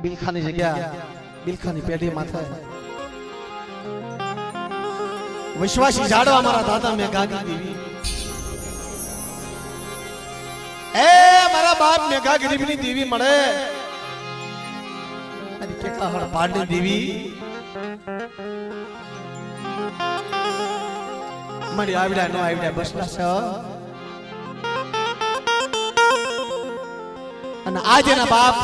બિલખાની જગ્યા બિલખાની પેઢી માથે વિશ્વાસી જાડવા મારા દાદા મેં ગાગી દેવી એ મારા બાપ મેં ગાગી દેવીની દેવી મળે અને કેટલા હળ પાડની દેવી મળી આવડા નો આવડા બસલા છે અને આજ એના બાપ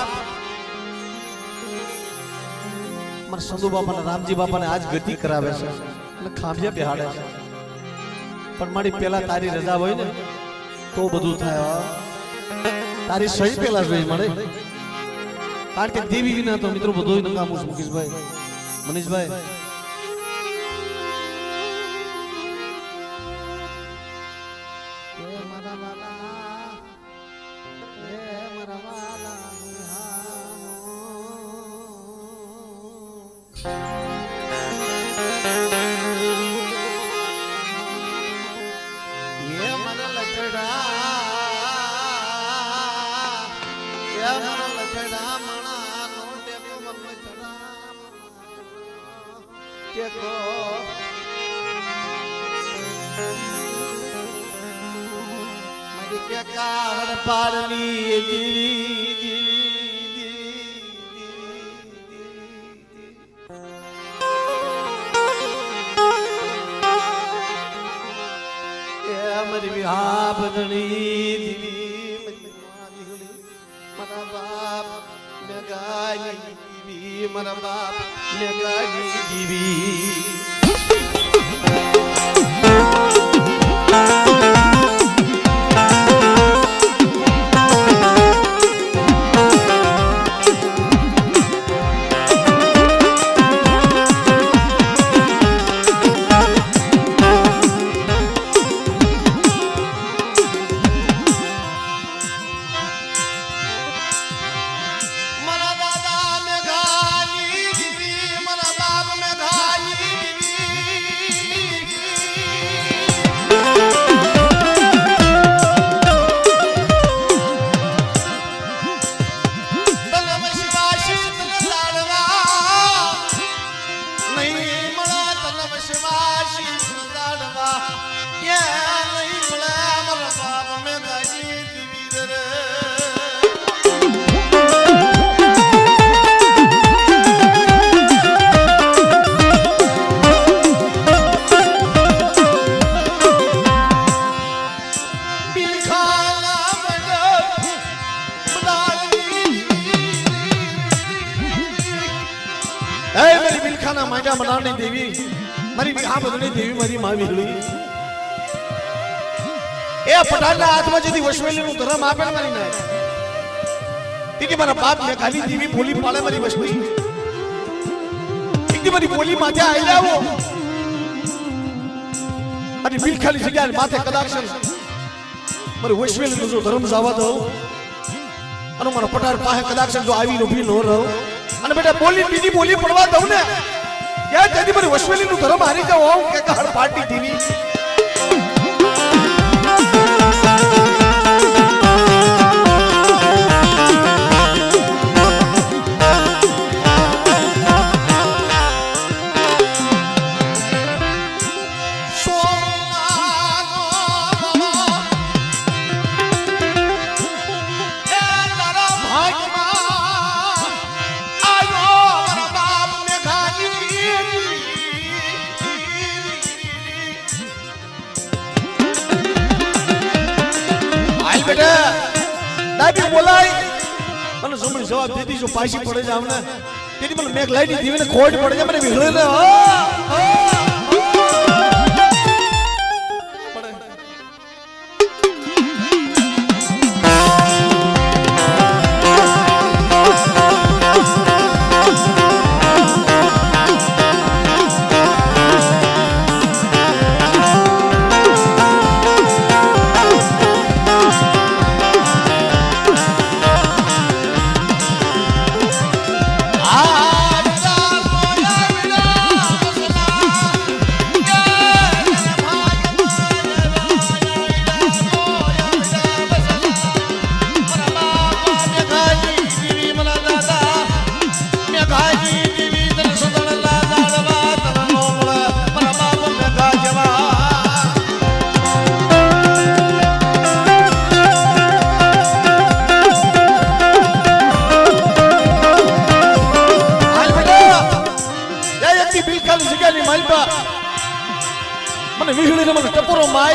મારા સંધુ બાપા રામજી બાપાને આજ ગતિ કરાવે છે અને ખાંભિયા બેહાડે છે પણ મારી પેલા તારી રજા હોય ને તો બધું થાય તારી સહી પેલા જોઈ મળે કારણ કે દેવી વિના તો મિત્રો બધું નકામું છે મુકેશભાઈ મનીષભાઈ મારા બાપ ને ગાલી દીવી દેવી મારી આ બદલી દેવી મારી માં વિહળી એ પટાણના હાથમાં જેથી વસવેલીનું ધરમ આપે મારી ના તીકી મારા બાપ ને ખાલી દેવી બોલી પાડે મારી વસવી તીકી મારી બોલી માથે આઈ લાવો અને બિલખાની જગ્યાએ માથે કદાચ મારી વસવેલીનું જો ધરમ જવા દો અને મારા પટાર પાસે કદાચ જો આવી ઊભી ન રહો અને બેટા બોલી બીજી બોલી પડવા દઉં ને क्या तेरी पर वसवेली नु धर्म हारी जाओ के हर पार्टी थी बोलाई મને સમણી જવાબ દીધી જો પાછી પડે જાવ ને તેની મને મેઘ લાઈની દીવીને ખોટ પડે છે મને વિહળે ને વીહળીને મને ટપોરો માર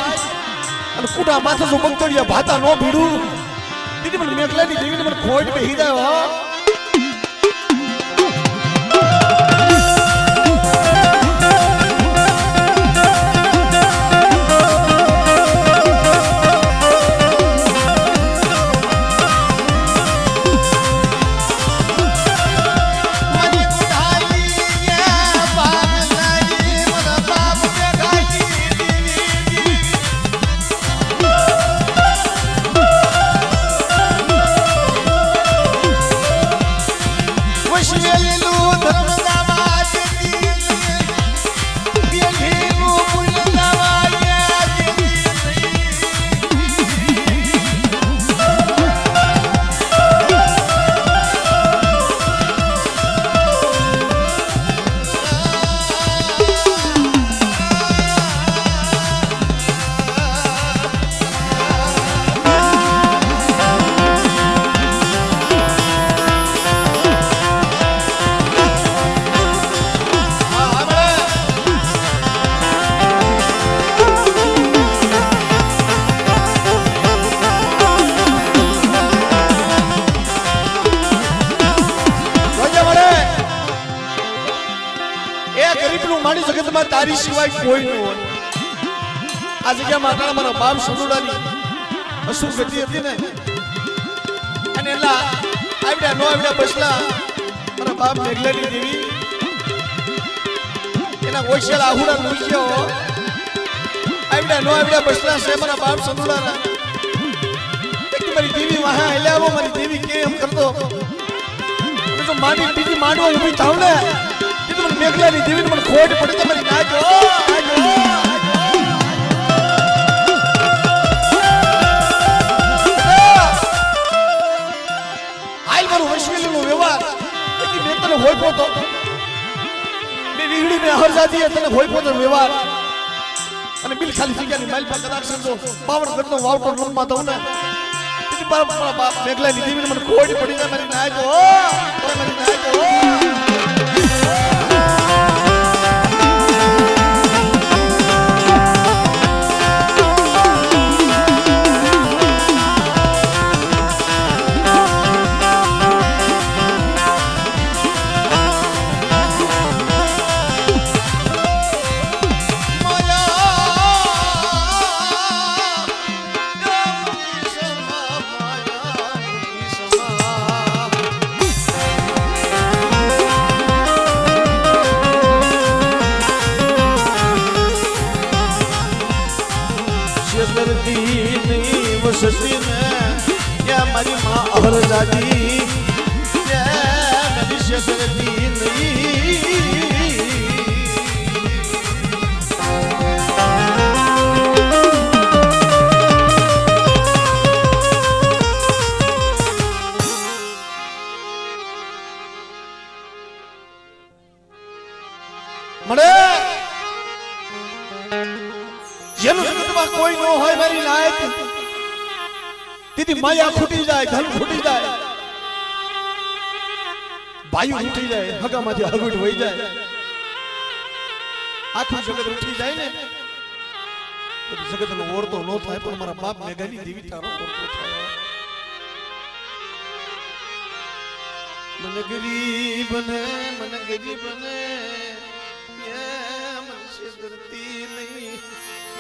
અને કુટા માથે જો બગતડિયા ભાતા નો ભીડું દીદી મને મેઘલાની દેવીને મને ખોટ બેહી જાય હો તારી સિવાય કોઈ ન હોય આ જગ્યામાં આટલા મારા બાપ સંદુડાની અસુર ગતિ હતી ને અને એલા આવડ્યા નો આવડ્યા બસલા મારા બાપ મેઘલાની દેવી એના ઓછેલા આહુડા મૂક્યો આવડ્યા નો આવડ્યા બસલા છે મારા બાપ સંદુડાના એક મારી દેવી વાહા હેલાવો મારી દેવી કેમ કરતો જો માડી બીજી માંડવો ઊભી થાવ ને મેઘલાની દેવીને મને ખોટ પડે તમારી નાજો હાલ મારું વૈશ્વેલીનો વ્યવહાર મેં તને હોય પોતો મેં વીહડી મેં હરજાદી તને હોય પોતો વ્યવહાર અને બિલ ખાલી જગ્યાની માઇલ પર કદાચ સમજો 52 ગણનો વાવટો રમવા દઉં ને બાપ મેઘલાની દેવીને મને ખોટ પડી જાય મારી નાજો મારી નાજો सती में या मारी माँ अहर जादी या मनुष्य करती नहीं मरे જેનું જગતમાં કોઈ ન હોય મારી લાયક દીદી માયા ખૂટી જાય ધન ખૂટી જાય ભાઈ ઉઠી જાય હગામાંથી હગુટ વહી જાય આખું જગત ઉઠી જાય ને તો જગતનો ઓરતો ન થાય પણ મારા બાપ મેઘાની દેવી તારો ઓરતો થાય મને ગરીબ ને મનુષ્ય કરતી નહીં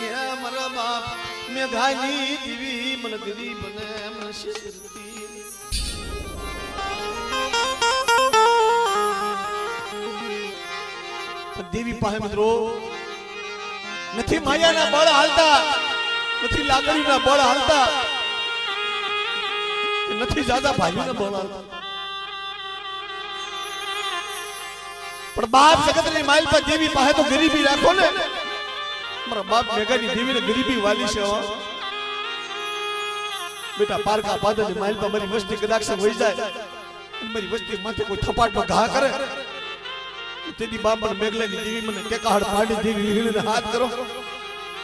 યા મારા બાપ મેઘાની દેવી મને ગરીબ ને મનુષ્ય કરતી દેવી પાસે મિત્રો નથી માયાના બળ હાલતા નથી લાગણીના બળ હાલતા નથી જાજા ભાઈઓના બળ હાલતા પણ બાપ જગતની માઇલ પર દેવી પાસે તો ગરીબી રાખો ને મારા બાપ મેઘાની દેવીને ગરીબી વાલી છે બેટા પારકા પાદરની માઇલ પર મારી વસ્તી કદાચ વહી જાય મારી વસ્તી માથે કોઈ થપાટનો ઘા કરે તેની બાપ મને મેઘલાની દેવી મને ટેકાહડ પાડી દેવી વીણીને હાથ કરો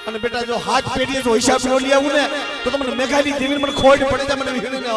અને બેટા જો હાથ પેઢીએ જો હિસાબ નો લઈ આવું ને તો તમને મેઘાની દેવી મને ખોટ પડે જાય મને વીણીને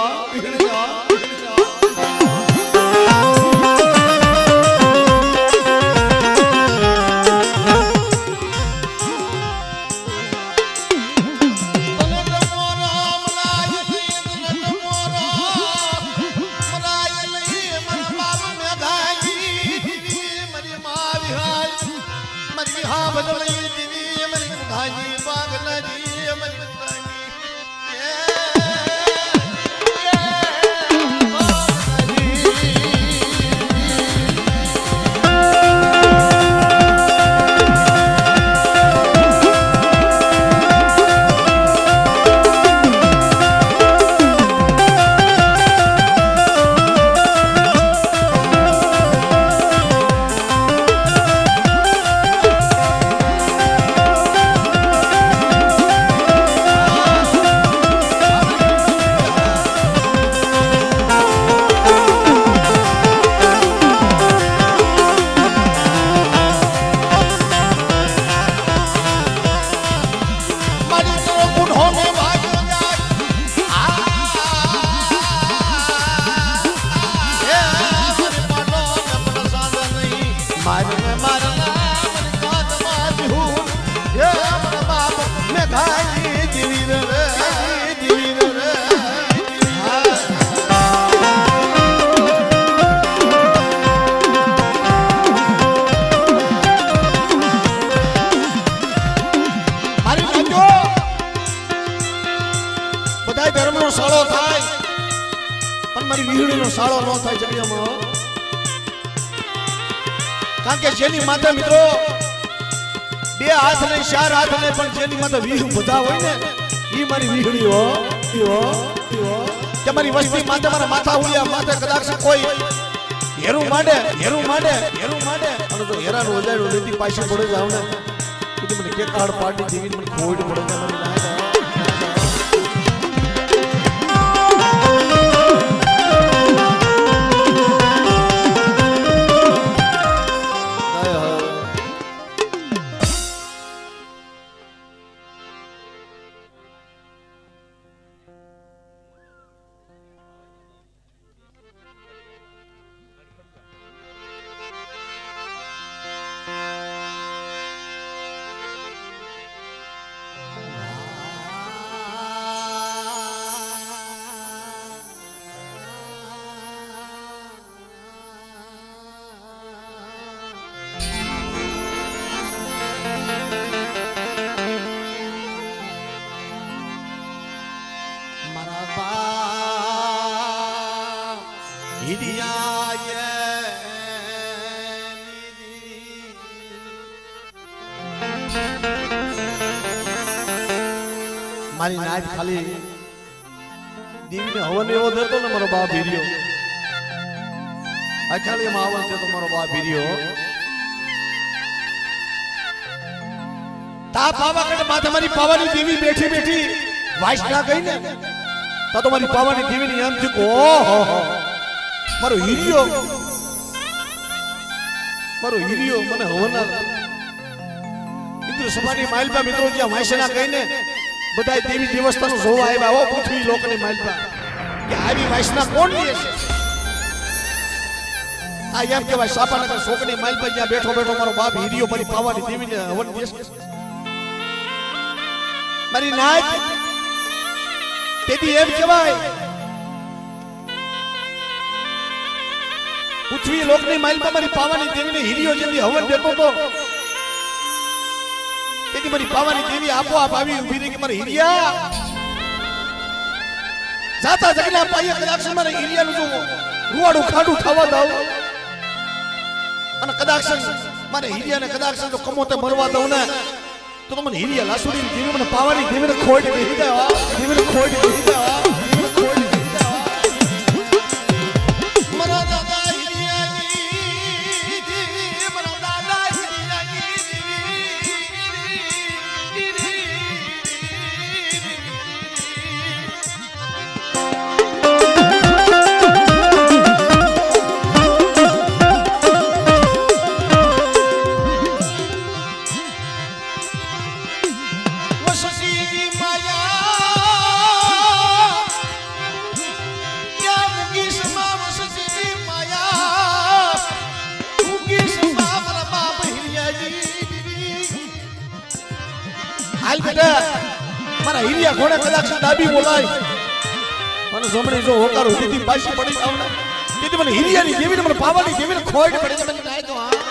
સાળો ન થાય જગ્યામાં કારણ કે જેની માથે મિત્રો બે હાથ નહીં ચાર હાથ નહીં પણ જેની માથે 20 બધા હોય ને ઈ મારી વીહડી હો કે મારી વસ્તી માથે મારા માથા ઉડિયા માથે કદાચ કોઈ હેરું માંડે અને તો હેરાન વજાડ્યો લેતી પાછી પડે જાવ ને કીધું મને કે કાર્ડ પાર્ટી જેવી મને ખોટ પડે છે મારી ના મારી નાચ ખાલી દેવીને હવન એવો દેતો ને મારો બાપ ભીર્યો આ ખાલી એમાં હવન દેતો મારો બાપ ભીર્યો તા પાવાગઢ માથે મારી પાવાની દેવી બેઠી વાસના ગઈ ને તા તો મારી પાવાની દેવીની એમ થયું ઓહો મારો હીરિયો મને હવન ઇન્દ્ર સભાની માલપા મિત્રો જ્યાં વાસના ગઈ ને બધા દેવી દેવસ્થાનો જોવા આવ્યા હો પૃથ્વી લોકની માલપા કે આવી વાસના કોણ લે છે આ એમ કહેવાય સાપાનગર શોકની માલપા જ્યાં બેઠો મારો બાપ હીરિયો મારી પાવાની દેવીને હવન દેશ મારી નાચ તેથી એમ કહેવાય પૃથ્વી લોકની માલપા મારી પાવાની દેવીને હીરિયો જેથી હવન દેતો તો તેથી મારી પાવાની દેવી આપોઆપ આવી ઊભી રહી કે મારે હીરિયા જાતા જગના પાયે કદાચ મારે હીરિયાનું જો રૂવાડું ખાડું થવા દઉં અને કદાચ મારે હીરિયાને કદાચ જો કમોતે મરવા દઉં ને તો મને હીરિયા લાસુડી દેવી મને પાવાની દેવીને ખોટ દેવી દેવા દેવીને ખોટ દેવી દેવા મરા દાદા હાલ બેટા મારા હીરિયા ઘોડે કદાચ ડાબી બોલાય મને જમણી જો હોકારો દીધી પાછી પડી જાવ ને દીદી મને હીરિયાની દેવીને મને પાવાની દેવીને ખોટ પડી મને થાય તો હા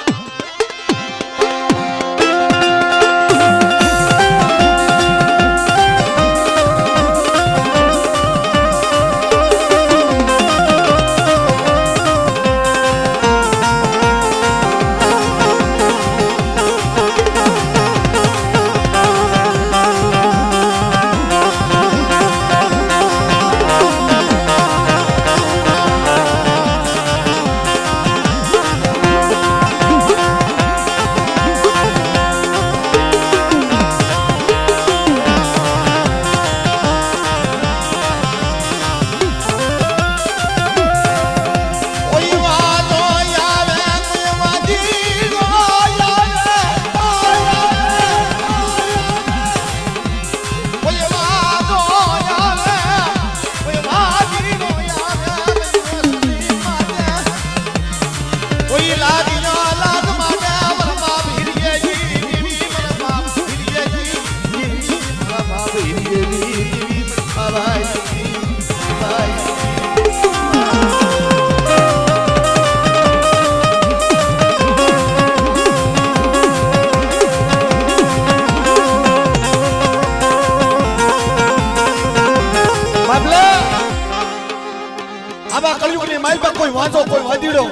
માલપા કોઈ વાંચો કોઈ વાદીડો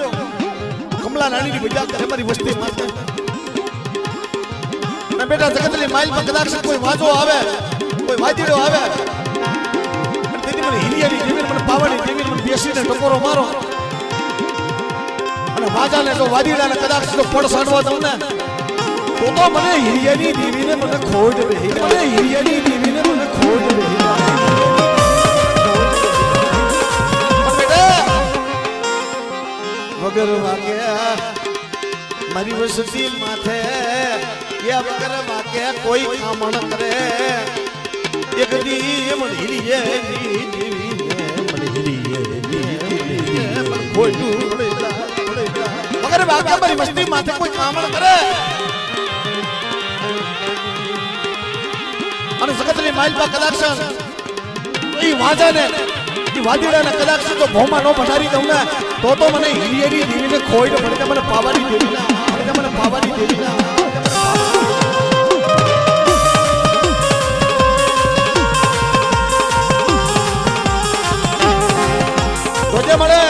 કમલા રાણીની મજા કરે મારી વસ્તી માથે ને બેટા જગતની માલપા કદાચ કોઈ વાંચો આવે કોઈ વાદીડો આવે તેથી મને હિરિયાની દેવીને મને પાવાની દેવીને મને બેસીને ટકોરો મારો અને વાજાને જો વાદીડાને કદાચ જો પડ સાડવા દઉં ને તો મને હિરિયાની દેવીને મને ખોટ રહી મને હિરિયાની દેવીને મને ખોટ રહી વગર વાગે મારી વસતી માથે એ વગર વાગે કોઈ કામ ન કરે એક દી મને હિરિયાની દેવીને મને હિરિયાની મને ખોટું વગર વાગે મારી વસતી માથે કોઈ કામ ન કરે અને જગતની માલપા કદાચ એ વાજાને એ વાદીડાને કદાચ તો ભોમાં નો પધારી દઉં ને તો મને હિરિયાની દેવીને ખોઈ ને પડે મને પાવાની દેવીના મને પાવાની દેવીના રોજે મળે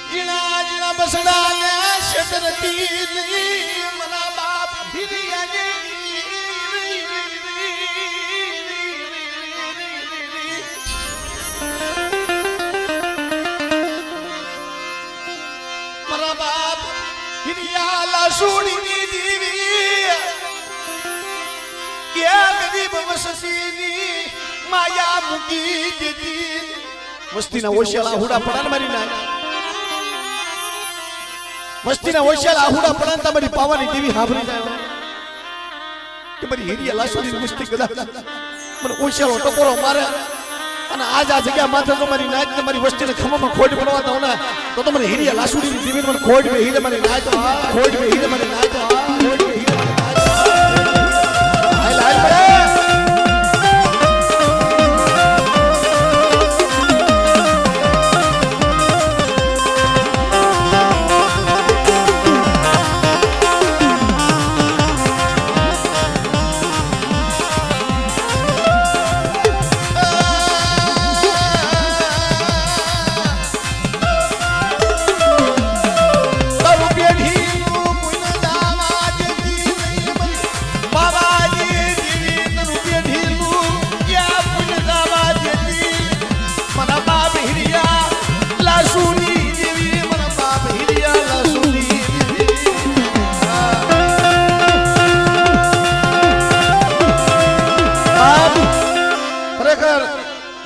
જીણા જીણા બસડા ને શેતરતી મના બાપ હિરિયાની સુણીની દેવી કે ગરીબ વસતીની માયા મૂકી દીધી વસ્તીના ઓશિયાળા હુડા પડાન મારી ના વસ્તીના ઓશિયાળા હુડા પડાન તમારી પાવાની દેવી હાભરી જાય કે મારી હિરિયા લાસુની વસ્તી કદાચ મને ઓશિયાળો ટકોરો મારે અને આજ આ જગ્યા માથે તો મારી નાચ તમારી વસ્તીને ખમામાં ખોટ પડવા દઉં ને તો મને હિરિયા લાસુડીની દેવીને મને ખોટ બે હિરે મારી નાચ ખોટ બે હિરે મારી નાચ ખોટ બે હિરે મારી નાચ હાલ હાલ પડે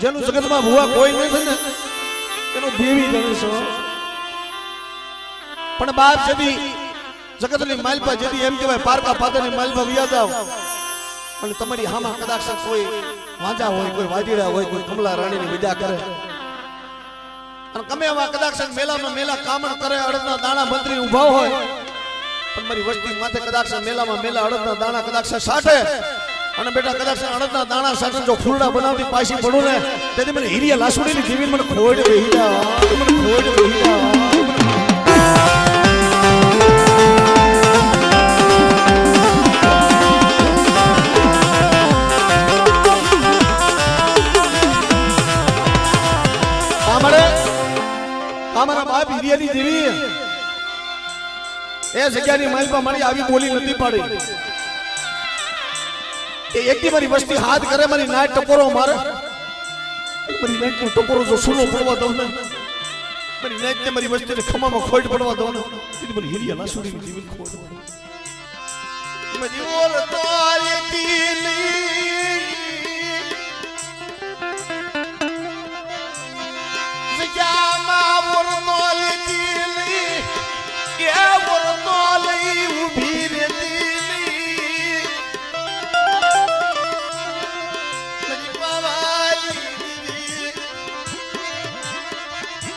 જેનું જગતમાં ભુવા કોઈ નથી ને એનો દેવી ગણે છે પણ બાપ જદી જગતની માલપા જદી એમ કહેવાય પારકા પાદરની માલપા વિયા જાવ અને તમારી હામાં કદાચ કોઈ વાંજા હોય કોઈ વાદીડા હોય કોઈ કમલા રાણીની વિદા કરે અને કમે આવા કદાચ મેલામાં મેલા કામણ કરે અડદના દાણા મંત્રી ઊભા હોય પણ મારી વસ્તી માથે કદાચ મેલામાં મેલા અડદના દાણા કદાચ સાઠે અને બેટા કદાચ અડદના દાણા સાથે જો ફૂલડા બનાવતી પાછી પડું ને તેથી મને હિરિયા લાસુડીની દેવીને મને ખોડ બેહી જા મને ખોડ બેહી જા અમારા બાપ હિરિયાની દેવી એ જગ્યાની માલપા મારી આવી બોલી નથી પાડી એકથી મારી વસ્તી હાથ કરે મારી નાટ ટકોરો મારે મારી નાટ નો ટકોરો જો સુનો પડવા દઉં ને મારી નાટ ને મારી વસ્તીને ખમામાં ખોટ પડવા દઉં ને એટલે મને હિરિયા લાસુડી જીવન ખોટ મજી ઓર તો આલેતી જગ્યામાં ઓર તો આલેતી કે ઓર તો આલી ઉભી રહેતી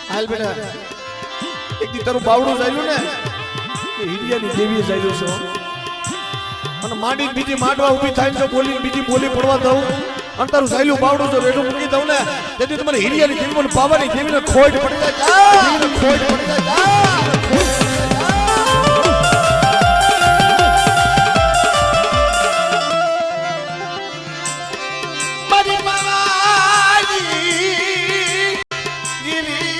હાલ બેટા એક દી તારું બાવડું જાયું ને હિરિયાની દેવી જાયું છે અને માંડી બીજી માંડવા ઊભી થાય જો બોલી બીજી બોલી પડવા દઉં અને તારું જાયલું બાવડું જો રેડું મૂકી દઉં ને તેથી તમારે હિરિયાની દેવી મને પાવાની દેવીને ખોટ પડી જાય દેવીને ખોટ પડી જાય મારી માવાની દેવી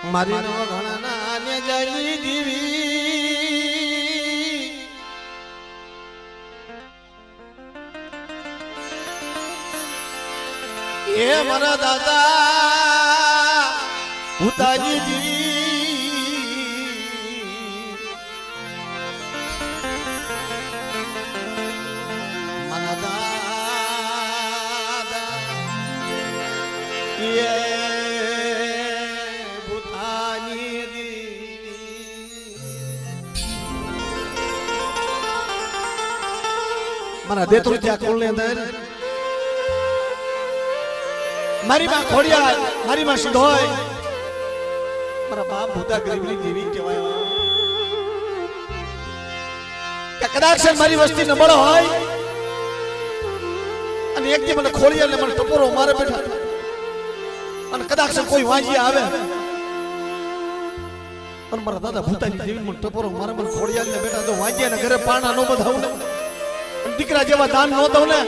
મારી નો ઘણા નાને જઈ દીવી એ મારા દાદા ભૂતાજી દીવી મારા દાદા એ મારા દેતરું ત્યાં કોલ ની અંદર મારી માં ખોડિયાર મારી માં સિંધોય મારા બાપ ભૂતા ગરીબની દેવી કહેવાય કે કદાચ મારી વસ્તી નબળ હોય અને એક દી મને ખોડિયાર ને મને ટપોરો મારે બેઠા અને કદાચ કોઈ વાંજી આવે અને મારા દાદા ભૂતાની દેવી મને ટપોરો મારે મને ખોડિયાર ને બેઠા તો વાંજ્યા ને ઘરે પાણા નો બધાવ ને દીકરા જેવા દાન ન દઉં ને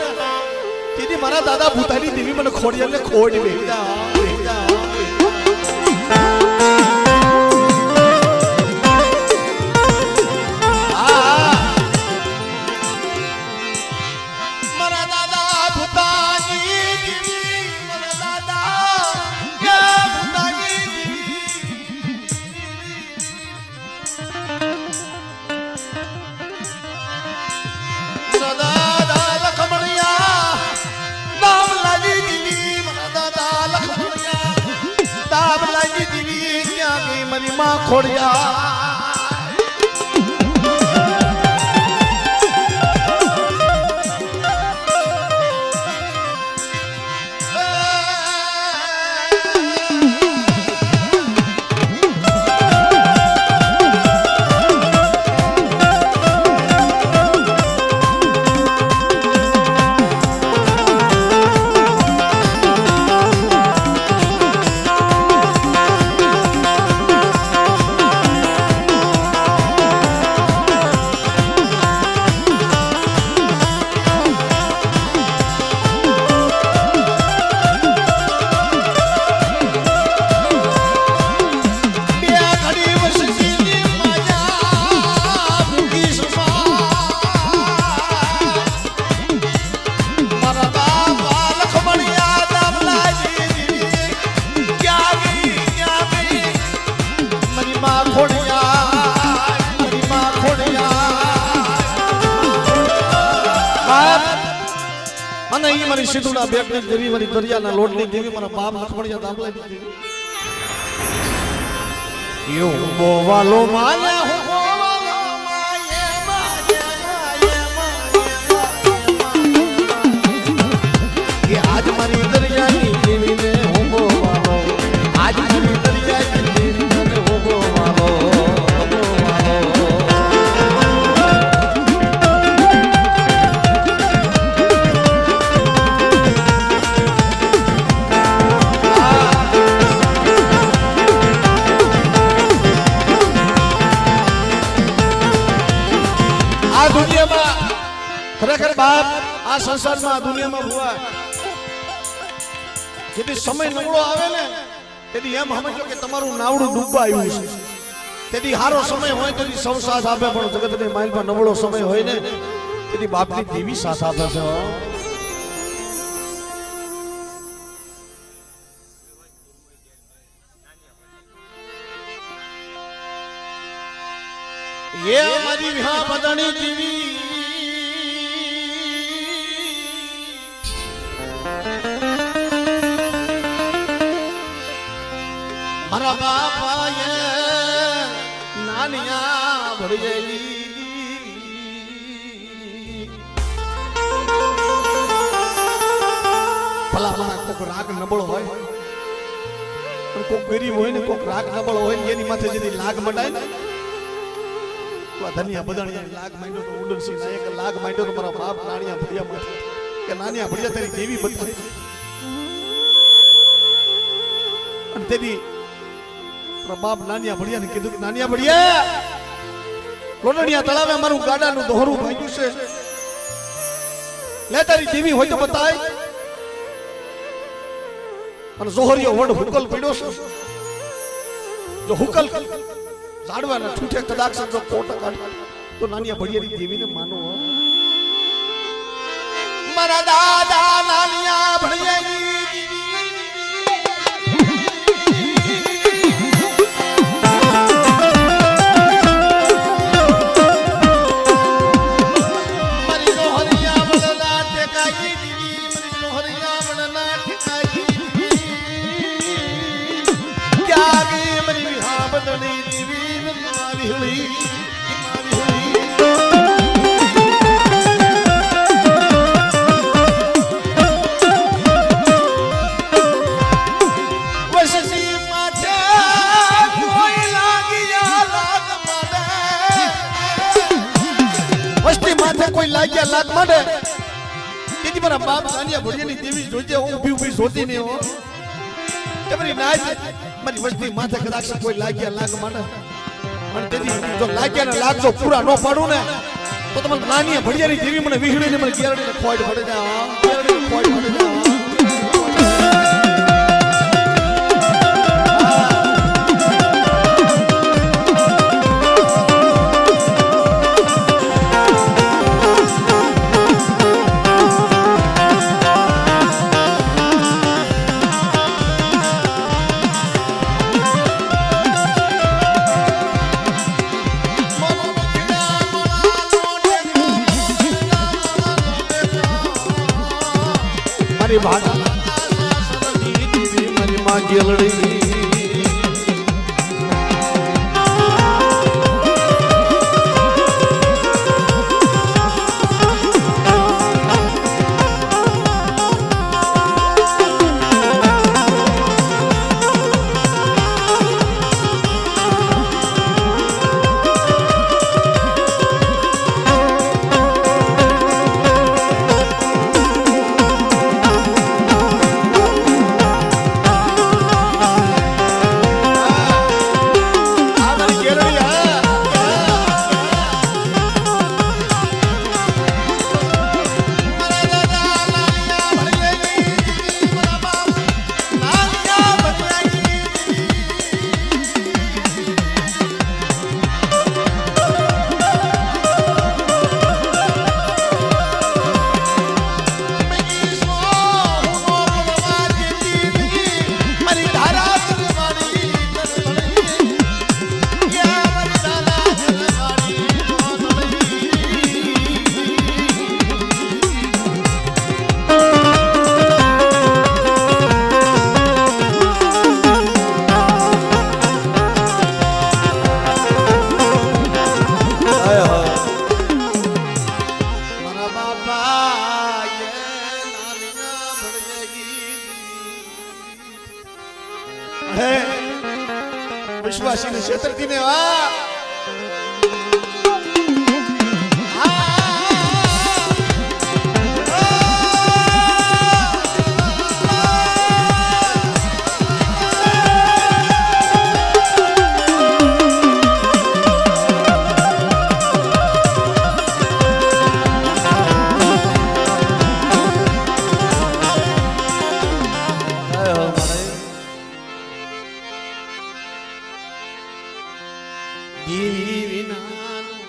તેથી મારા દાદા ભૂતાની દેવી મને ખોડિયાર ને ખોડી મારા દાદા ભૂતાની દેવી મારા દાદા ભૂતાની મારી માં ખોડિયા મારી સિંધુના બેટની દેવી મારી દરિયાના લોટની દેવી મારા બાપ લખમણિયા દામલાની દેવી યો બોવાલો માયા હો બોવાલો માયા આજ મારી દરિયાની દેવી ને હો બોવાલો આજ મારી દરિયાની દેવી ને હો બોવાલો ખરેખર બાપ આ સંસારમાં દુનિયામાં ભુવા જેથી સમય નબળો આવે ને તેથી એમ સમજો કે તમારું નાવડું ડૂબવા આવ્યું છે તેથી સારો સમય હોય તેથી સૌ સાથ આપે પણ જગતની માઇલમાં નબળો સમય હોય ને તેથી બાપની દેવી સાથ આપે છે એ મારી વિહા બધાની દેવી મારા બાપાએ નાનિયા ભળેલી ભલા મારા કોક રાગ નબળો હોય પણ કોક ગરીબ હોય ને કોક રાગ નબળો હોય ને એની માથે જેથી લાગ મંડાય ને તો ધનિયા બધાની લાગ માંડ્યો તો ઉડનસિંહ નાયક લાગ માંડ્યો તો મારા બાપ નાનિયા ભળિયા માથે કે નાનિયા ભળિયા તારી દેવી બધી અને તેની બાપ નાનિયા ભળિયા ને કીધું કે નાનિયા ભળિયા લોટડિયા તળાવે મારું ગાડાનું દોહરું ભાગ્યું છે લે તારી દેવી હોય તો બતાય અને જોહરિયો વડ હુકલ પડ્યો છે જો હુકલ ઝાડવાના ઠૂઠે કદાચ જો કોટા કાઢ તો નાનિયા ભડિયાની દેવીને માનો મારા દાદા નાનિયા ભડિયાની કોઈ લાગ્યા લાગ માંડે તેથી મારા બાપ નાનિયા ભડિયાની દેવી જોજે ઊભી ઊભી જોતી ને હો તમારી નાચ મારી વસ્તી માથે કદાચ કોઈ લાગ્યા લાગ માંડે અને તેથી જો લાગ્યા ને લાગજો પૂરા ન પાડું ને તો તમારી નાનિયા ભડિયાની દેવી મને વિહળીને મને કેરડીને ખોડ પડે જા કેરડીને ખોડ પડે જા મારી ભાગા મારી માં ગેલડી વિશ્વાસી ને છેતરતી ને દેવી વિનાનું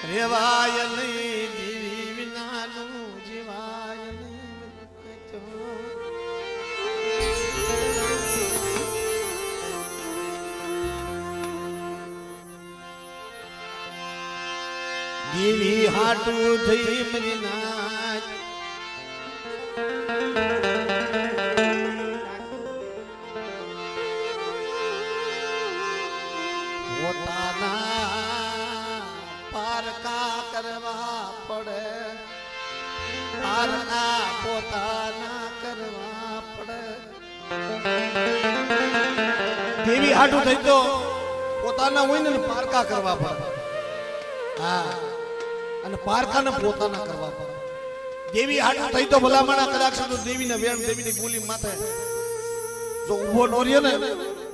રેવાય નહીં દેવી વિનાનું જીવાય નહીં દેવી હાટું થઈ મરી નાચ પોતાના પારકા કરવા પડે પારકા પોતાના કરવા પડે દેવી હાટું થઈ તો પોતાના હોય ને પારકા કરવા પડે હા અને પારકાને પોતાના કરવા પડે દેવી હાટું થઈ તો ભલામણા કદાચ તો દેવીને વેણ દેવીની ગોલી માથે જો ઊભો ન રહ્યો ને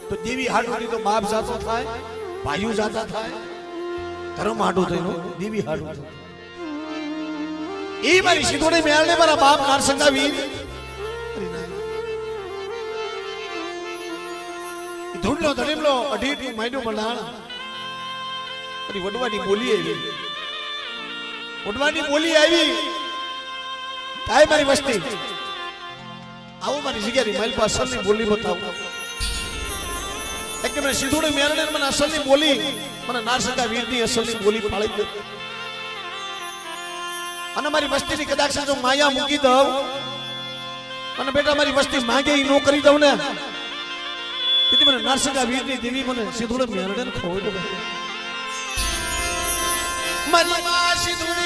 તો દેવી હાટું થઈ તો બાપ જાતો થાય ભાઈઓ જાતા થાય ધર્મ હાટું થયું દેવી હાટું એ મારી શીતોડી મેળને મારા બાપ નારસંગા વીર ઢૂંઢલો ધડીમલો અઢીટી માંડ્યો મંડાણ અને વડવાની બોલી આવી વડવાની બોલી આવી કાય મારી વસ્તી આવો મારી જગ્યાની મારી પાસે અસલની બોલી બતાવો એક મને સીધુડે મેરણે મને અસલની બોલી મને નારસકા વીરની અસલની બોલી પાળી દે અને મારી વસ્તીની કદાચ જો માયા મૂકી દઉં અને બેટા મારી વસ્તી માંગે ઈ નો કરી દઉં ને તેથી મને નારસકા વીરની દેવી મને સીધુડે મેરણે ખોઈ દે મારી માં સીધુડી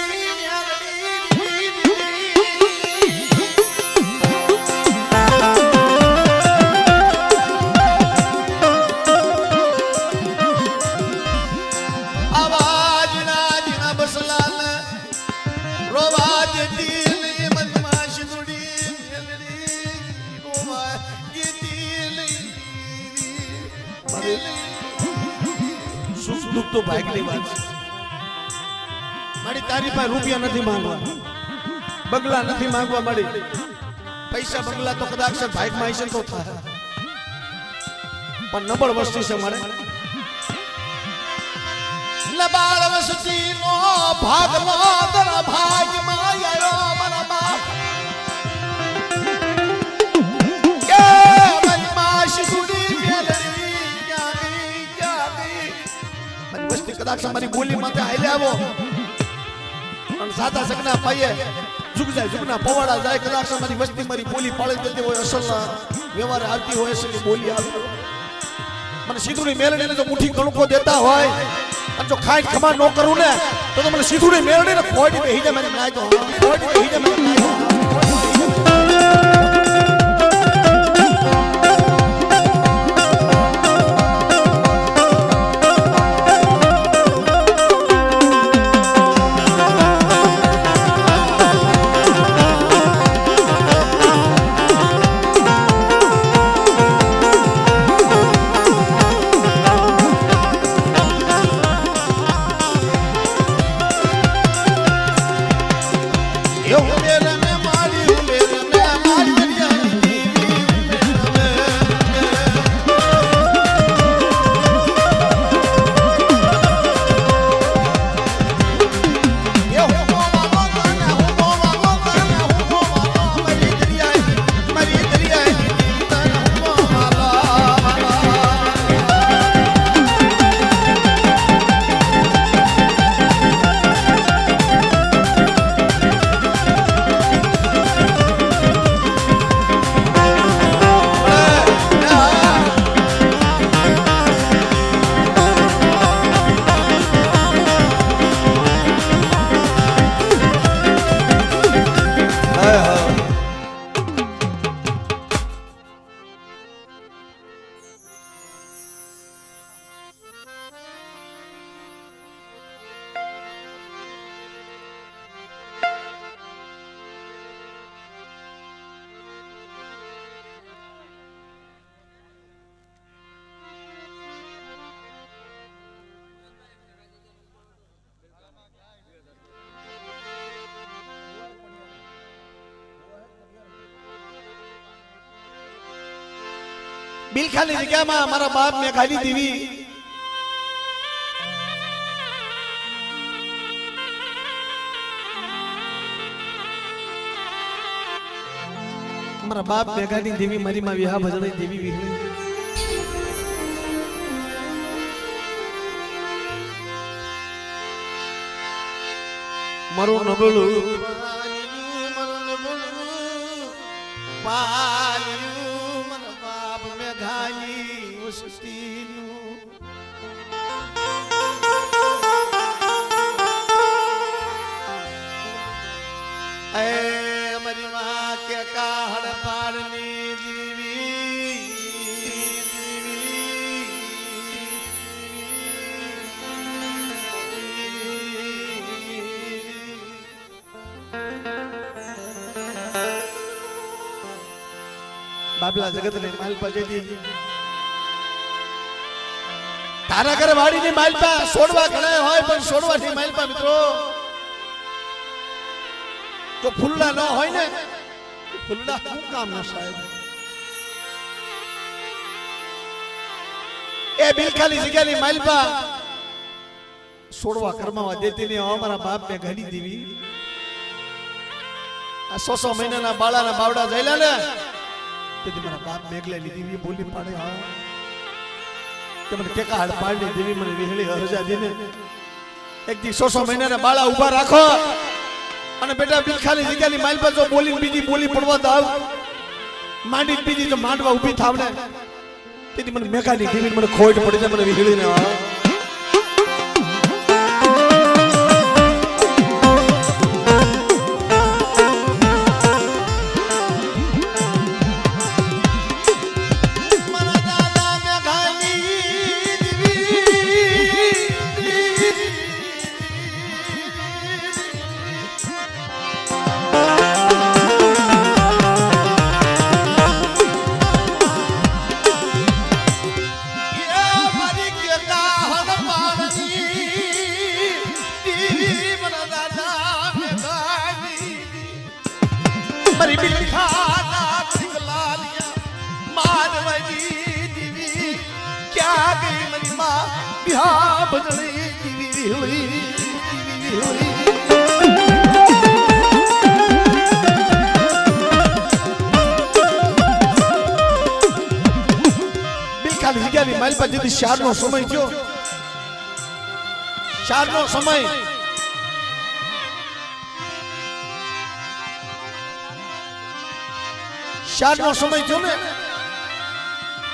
દુઃખ તો ભાગની વાત મારી તારી પાસે રૂપિયા નથી માંગવા બંગલા નથી માંગવા મારી પૈસા બંગલા તો કદાચ ભાગમાં હશે તો થાય પણ નબળ વસ્તુ છે મારે નબાળ વસ્તી નો ભાગનો તરા ભાગમાં આવ્યો મારા બાપ કે મારી માસી સુડી મેલડી વસ્તી કદાચ મારી બોલી માથે હાલે આવો પણ સાદા સગના પાયે ઝુક જાય ઝુકના પવાડા જાય કદાચ મારી વસ્તી મારી બોલી પાળી દેતી હોય અસલના વ્યવહાર આવતી હોય છે બોલી આવતી મને સીધુડી મેલડીને જો મુઠ્ઠી કણકો દેતા હોય અને જો ખાઈ ખમા ન કરું ને તો મને સીધુડી મેલડીને ખોડી બેહી જાય મને નાય તો ખોડી બેહી જાય મને નાય બિલખાની જગ્યામાં મારા બાપ મેઘાલી દેવી મારા બાપ મેઘાલી દેવી મારી માં વિવાહ ભજણી દેવી વિહળી મારું નબળું અમારી માં કે કાહડ પાડની જીવી બાબલા જગત ને માલપા જતી તારા ઘરે વાડી ની માલપા છોડવા ઘણા હોય પણ છોડવા થી માલપા મિત્રો તો ફૂલડા ન હોય ને ફૂલડા શું કામ ના સાહેબ એ બિલખાલી જગ્યાની માલપા છોડવા કર્મવા દેતી ને અમારા બાપ ને ઘડી દીવી આ 100 મહિનાના બાળાના બાવડા જઈલા ને તેથી મારા બાપ મેઘલે લીધી બોલી પાડે હા કે મને ટેકા હાડ પાડી દેવી મને વિહળી હરજા દીને એક દી 100 મહિનાના બાળા ઊભા રાખો અને બેટા બિલખાલી જગ્યાની માલ પર જો બોલી બીજી બોલી પડવા દાવ માંડી બીજી જો માંડવા ઊભી થાવને તેથી મને મેઘાની દેવી મને ખોટ પડી જાય મને વિહળીને હા શારનો સમય થયો શારનો સમય થયો ને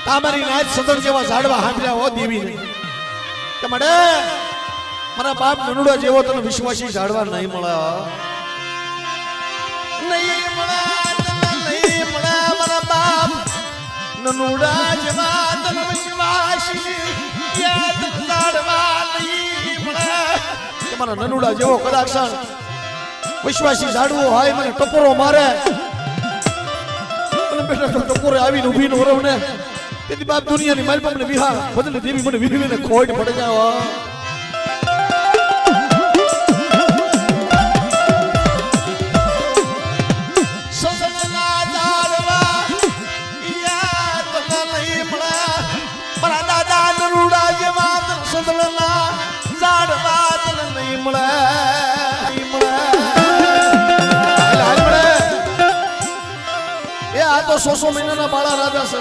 તામારી નાચ સદર જેવા ઝાડવા હાંભળ્યા હો દેવી ને કે મળે મારા બાપ નનુડા જેવો તને વિશ્વાસી ઝાડવા નહીં મળે નહીં મળે મારા બાપ નનુડા જેવા તને વિશ્વાસી યાદ ઝાડવા નહીં મળે કે મારા નનુડા જેવો કદાચ વિશ્વાસી ઝાડવો હોય મને ટપોરો મારે અને બેટા ટપોરે આવીને ઊભી ન રહું ને તેથી બાપ દુનિયાની માલ પર મને વિહાર બદલે દેવી મને વિહળીને ખોટ પડે જાય તો 100 મહિનાના બાળા રાજા છે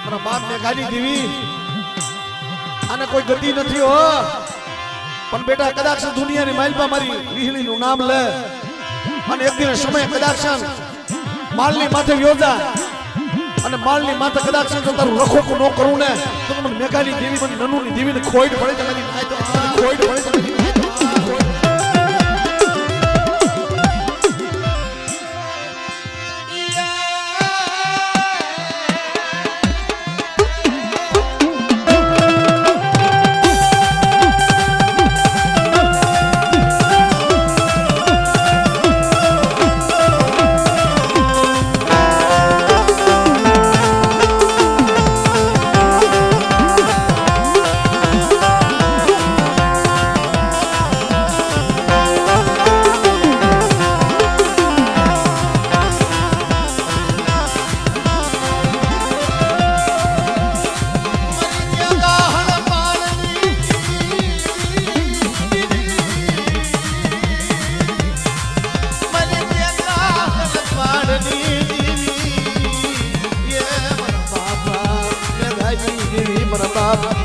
મારા બાપ ને ગાડી દેવી આને કોઈ ગતિ નથી હો પણ બેટા કદાચ દુનિયાની માલપા મારી વિહળી નું નામ લે અને એક દિન સમય કદાચ માલની માથે યોજા અને માલની માથે કદાચ જો તારું રખોકું ન કરું ને તો મને મેઘાની દેવી મને નનુની દેવી ને ખોટ પડે છે મારી નાય તો ખોટ પડે છે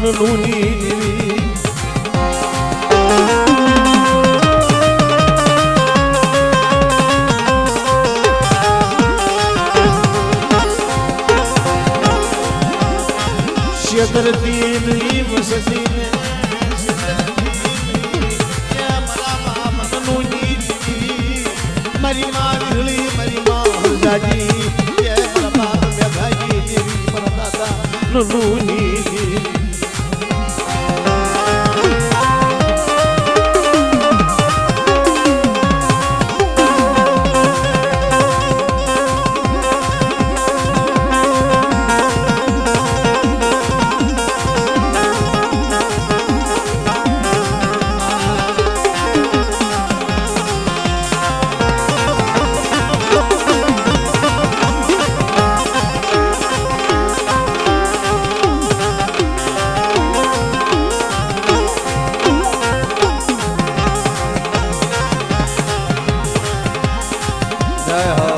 નનુની દેવી શેતરતી ની વસતી ને મારા બાપ નનુની દેવી મારી માં વિહળી મારી માં હરજાજી મારા બાપ મેઘાજી દેવી મારા દાદા નનુની દેવી જય હો.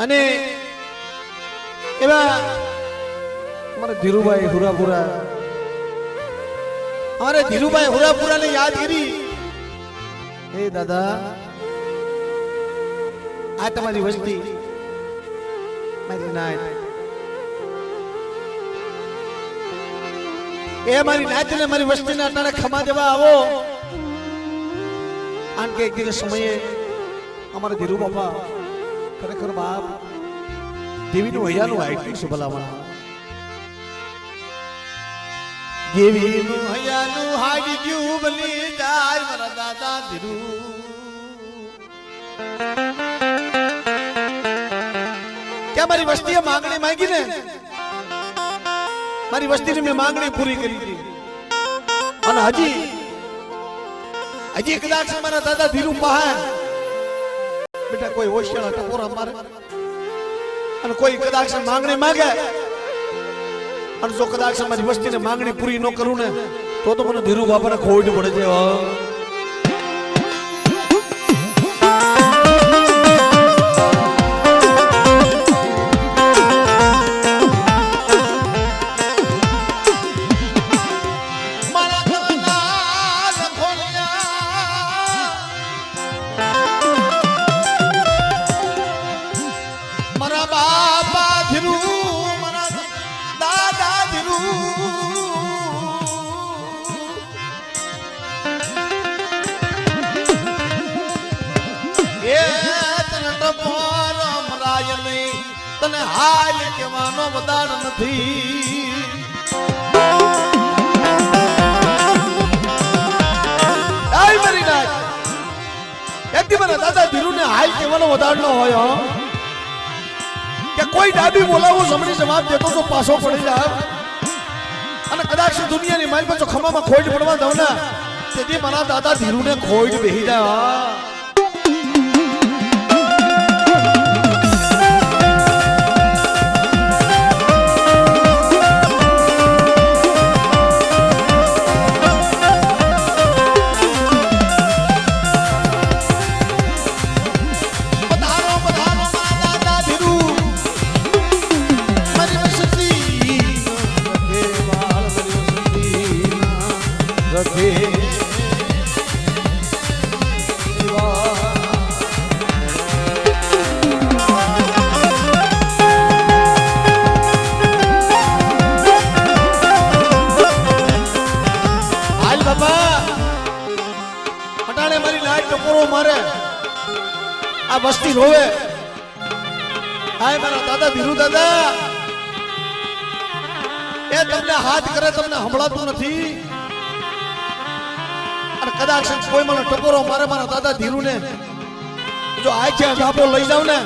અને એવા અમારે ધીરુભાઈ હુરાપુરા, અમારે ધીરુભાઈ હુરાપુરા ને યાદ કરી. હે દાદા, આ તમારી વસ્તી, મારી નાત, એ મારી નાત ને મારી વસ્તીને અટાણે ખમા દેવા આવો. આન કે એક દિવસ સમયે અમારા ધીરુ બાપા ખરેખર બાપ દેવીનું હૈયાનું આઈટલું છે ભલામણ. દેવીનું હૈયાનું હાડી ગયું બની જાય મારા દાદા ધીરુ. કે મારી વસ્તીએ માંગણી માંગી ને, મારી વસ્તીની મેં માંગણી પૂરી કરી હતી. અને હજી કદાચ મારા દાદા ધીરુ પાસે બેટા કોઈ હોશિયાર ટકોરા મારે અને કોઈ કદાચ માંગણી માંગે, અને જો કદાચ મારી વસ્તીને માંગણી પૂરી ન કરું ને તો મને ધીરુ બાપાને ખોટ પડે છે. તને હાલ કહેવાનો વધાર નથી. મારી નાખ એકદી મને દાદા ધીરુ ને હાલ કહેવાનો વધાર ન હોય કે કોઈ ડાબી બોલાવો જમણી જવાબ દેતો તો પાછો પડી જાય. અને કદાચ દુનિયાની માલ પર ખમામાં ખોટ પડવા દઉં ને તેથી મારા દાદા ધીરુ ને ખોટ બેહી જાય. આ વસ્તી રોવે, હાય મારા દાદા ધીરુ દાદા, એ તમને હાથ કરે તમને સંભળાતું નથી. અને કદાચ કોઈ મને ટકોરો મારે મારા દાદા ધીરુ ને જો આખે ધાપો લઈ જાવ ને,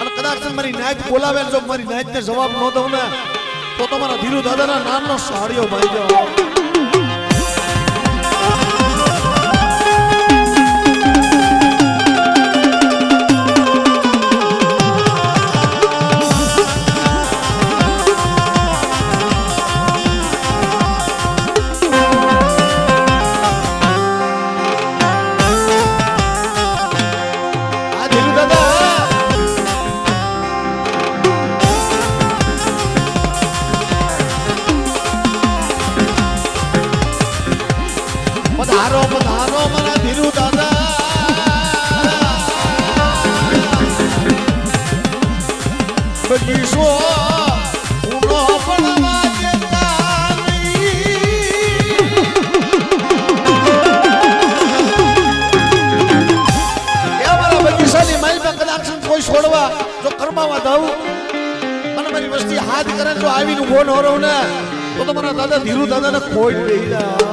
અને કદાચ મારી નાચ બોલાવે, જો મારી નાચ ને જવાબ ન દઉં ને તો તમારા ધીરુ દાદાના નામનો સાડીઓ ભાઈ જાવ. છોડવા જો કરમાવા દઉં અને મારી વસ્તી હાથ કરે જો આવીને ઉભો ન રહું ને તો તમારા દાદા ધીરુ દાદાને ખોટ બેહી જાય.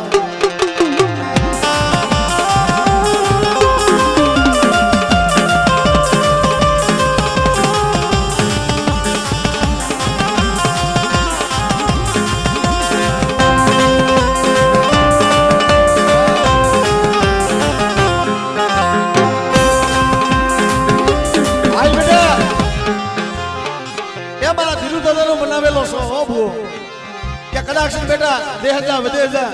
દાદાનો બનાવેલો છો હો ભૂવો કે કદાચ બેટા દેહ જા વિદેહ જા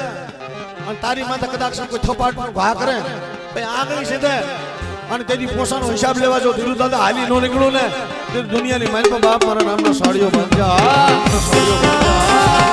અને તારી માથે કદાચ કોઈ થપાટ ઘા કરે ભાઈ આંગળી સીધે અને તેની પોસાનો હિસાબ લેવા જો ધીરુ દાદા હાલી નો નીકળું ને તે દુનિયાની માલમાં બાપ મારા નામનો સાડીઓ બાંધ્યા સાડીઓ બાંધ્યા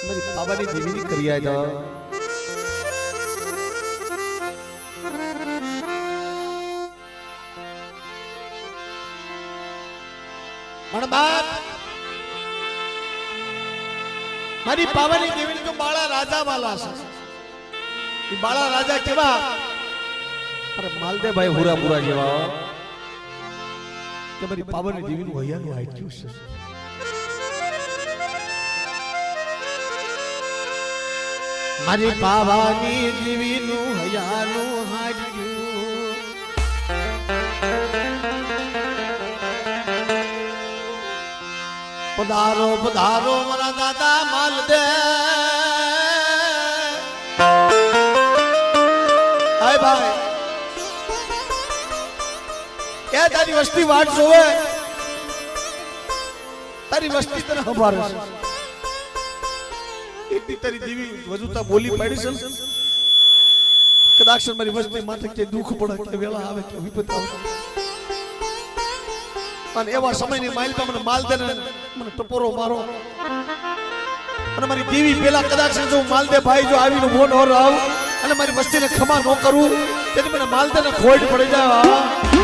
મારી બાબાની દેવીની કરી આવ્યા પણ બાપ મારી બાબાની દેવીની તો બાળા રાજા વાલા છે એ બાળા રાજા કેવા અરે માલદેભાઈ હુરાપુરા જેવા કે મારી બાબાની દેવીનું હૈયાનું હાઈટ્યું છે મારી બાવાની દેવીનું હૈયાનું હાડ્યું પધારો પધારો મારા દાદા માલ દે હાય ભાઈ કે તારી વસ્તી વાટ જોવે તારી વસ્તી તને ખબર છે એટલી તારી દેવી વજુતા બોલી પાડી છે કદાચ મારી વસ્તી માથે કે દુઃખ પડે કે વેળા આવે કે વિપત આવે અને એવા સમયની માઇલ પર મને માલ દે મને ટપોરો મારો અને મારી દેવી પેલા કદાચ જો માલ દે ભાઈ જો આવીને મોન ઓર આવ અને મારી વસ્તીને ખમા ન કરું તેથી મને માલ દે ને ખોટ પડી જાય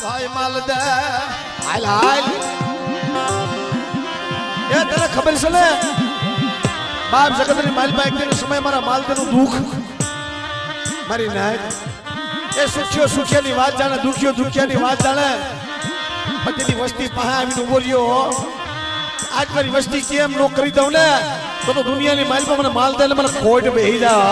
ભાઈ માલ દે હાલ હાલ એ તને ખબર છે ને બાપ જગતની માલ બાઈક તેનો સમય મારા માલ તેનું દુઃખ મારી નાય એ સુખ્યો સુખ્યાની વાત જાણે દુખ્યો દુખ્યાની વાત જાણે પતિની વસ્તી પાસે આવીને ઉભો રહ્યો આજ મારી વસ્તી કેમ નો કરી દઉં ને તો દુનિયાની માલ પર મને માલ દે મને ખોટ બેહી જા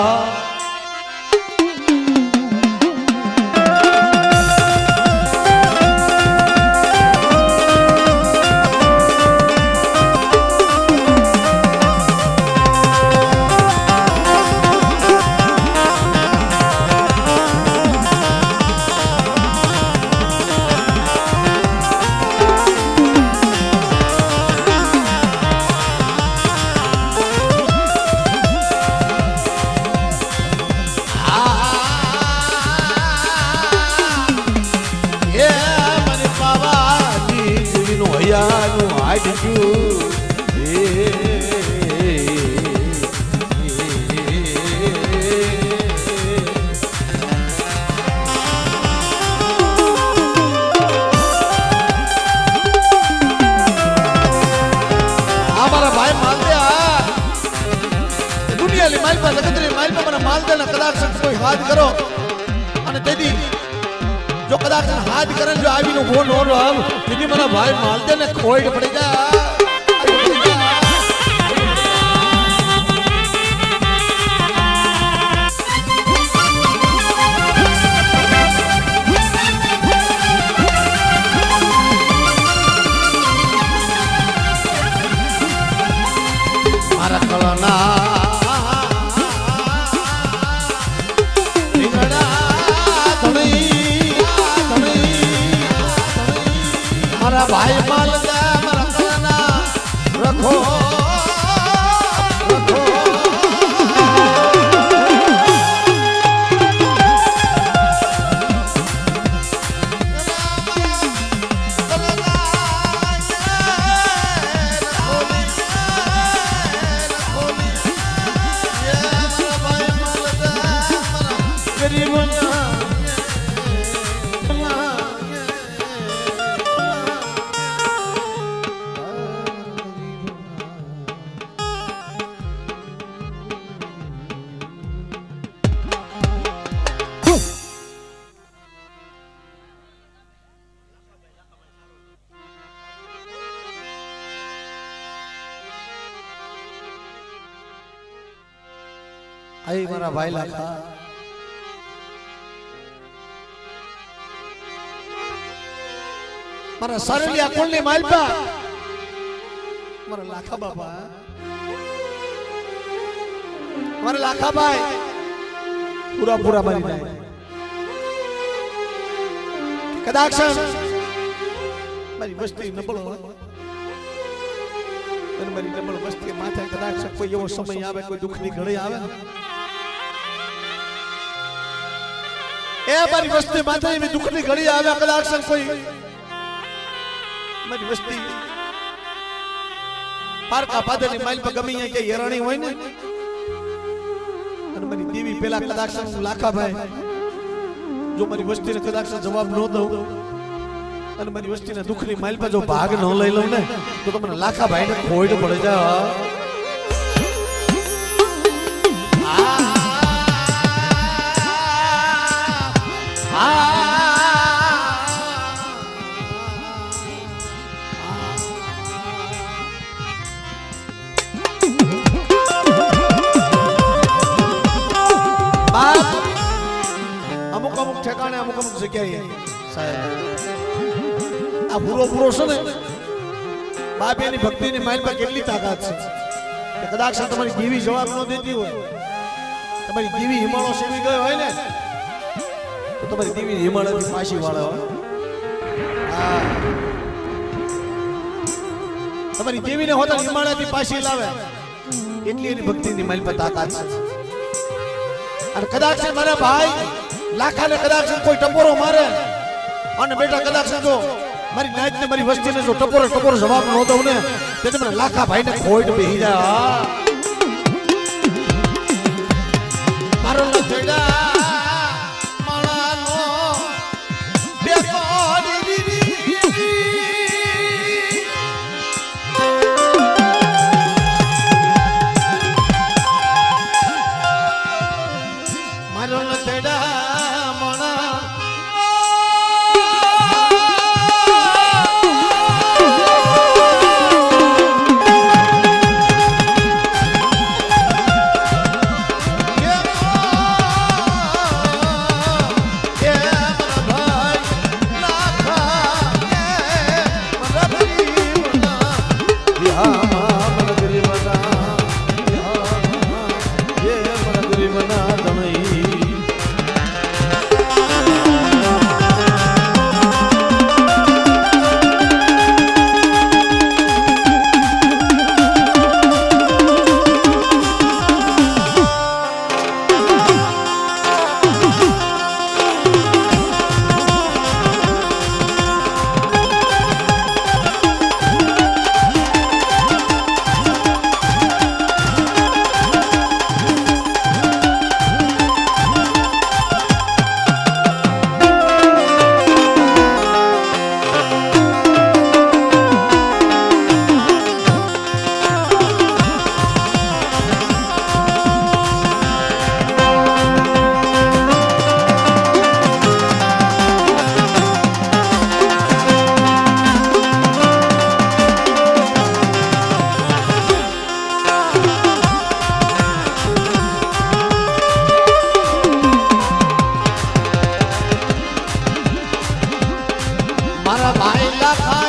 હાથ કરો અને તેથી જો કદાચ હાથ કરે જો આવીને ઉભો ન રહો તેથી મારા ભાઈ માલદે ને ખોઈડ પડી જાય ભાઈ માલદા મારા કળના રખો રખો આઈ મારા ભાઈ લાખા મારા સરલિયા કુળની માલપા મારા લાખા બાપા મારા લાખા ભાઈ પૂરા મરી જાય કદાચ મારી વસ્તી નબળો અને મારી નબળ વસ્તી માથે કદાચ કોઈ એવો સમય આવે કોઈ દુઃખની ઘડી આવે એ મારી વસ્તી માથે એવી દુઃખની ઘડી આવે કદાચ કોઈ મારી વસ્તી પારકા પાદરની માઇલ પર ગમી કે હેરાણી હોય ને અને મારી દેવી પેલા કદાચ લાખા ભાઈ જો મારી વસ્તીને કદાચ જવાબ ન દઉં અને મારી વસ્તીના દુઃખની માઇલ પર જો ભાગ ન લઈ લઉં ને તો તમને લાખા ભાઈને ખોઈડ પડી જાય અમુક ઠેકાણે અમુક જગ્યાએ સાહેબ આ પૂરો છે ને બાપ એની ભક્તિની માઇલ પર કેટલી તાકાત છે કે કદાચ તમારી દેવી જવાબ ન દેતી હોય તમારી દેવી હિમાળો સેવી ગયો હોય ને તો તમારી દેવી હિમાળાથી પાછી વાળે હોય હા તમારી દેવીને હોતા હિમાળાથી પાછી લાવે એટલી એની ભક્તિની માઇલ પર તાકાત છે અને કદાચ મારા ભાઈ લાખાને કદાચ કોઈ ટપોરો મારે અને બેટા કદાચ જો મારી નાઈટ ને મારી વસ્તીને જો ટપોરો જવાબ ન દઉં ને તે મને લાખા ભાઈને ખોઈટ બેહી જાય મારો લથડા માળાનો મારો લથડા મારા ભાઈ લખાય